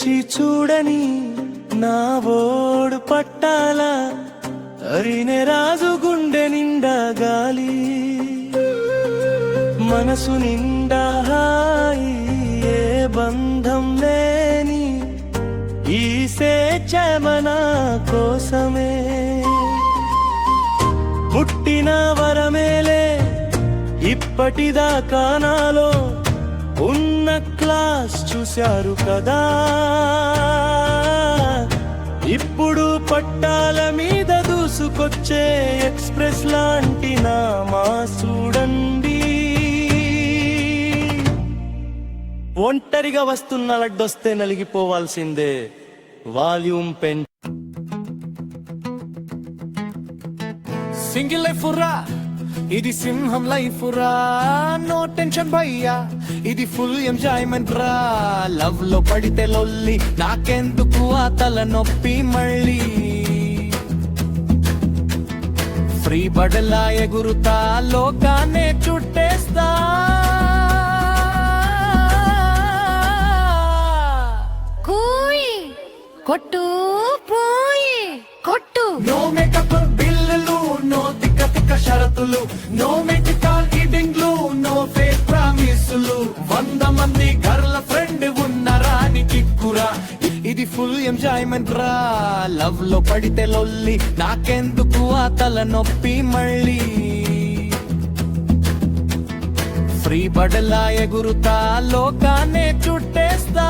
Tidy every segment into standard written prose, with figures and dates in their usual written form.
తెరిచి చూడని నా ఓడు పట్టాల అరినే రాజు గుండె నిండా గాలి మనసు నిండా హాయి ఏ బంధం లేని ఈ స్వేచ్ఛ మన కోసమే పుట్టిన వరమేలే ఇప్పటిదాకా నాలో ఉన్న క్లాస్ చూశారు కదా ఇప్పుడు పట్టాల మీద దూసుకొచ్చే ఎక్స్ప్రెస్ లాంటి నా మాస్ చూడండి ఒంటరిగా వస్తున్న లడ్డొస్తే నలిగిపోవాల్సిందే వాల్యూమ్ పెన్ సింగిల్ లైఫ్ రా ఇది సింహం లైఫ్ రా నో టెన్షన్ భయ్యా ఇది ఫుల్ ఎంజాయ్మెంట్ రా లవ్ లో పడితే లొల్లి నాకెందుకు ఆ తల నొప్పి మళ్ళీ ఫ్రీ బడలా ఎగురుతా లోకాన్నే చుట్టేస్తా కూయి కొట్టు పోయి కొట్టు నో మేకప్ బిల్లులు నో తిక్క తిక్క షరతులు నో మెడికల్ ఈటింగ్లు నో ఫేక్ ప్రామిసులు 100 మంది గర్ల్ ఫ్రెండ్ ఉన్న రాని కిక్కురా ఇది ఫుల్ ఎంజాయ్మెంట్ రా లవ్ లో పడితే లొల్లి నాకెందుకు ఆ తల నొప్పి మళ్ళీ ఫ్రీ బడలా ఎగురుతా లోకాన్నే చుట్టేస్తా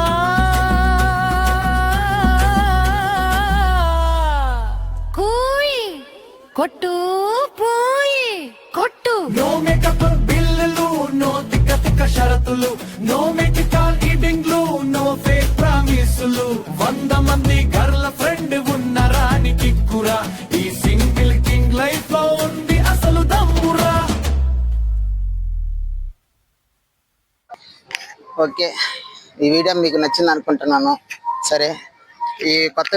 కూయి కొట్టు పోయి కొట్టు నో మేకప్ బిల్లులు నో తిక్క తిక్క షరతులు నో మెడికల్ ఈటింగ్లు నో ఫేక్ ప్రామిసులు 100 మంది గర్ల్ ఫ్రెండ్ ఉన్న రాని కిక్కురా ఈ సింగిల్ కింగ్ లైఫ్ లో ఉంది అసలు దమ్మురా. ఓకే, ఈ వీడియో మీకు నచ్చింది అనుకుంటున్నాను. సరే, ఈ కొత్త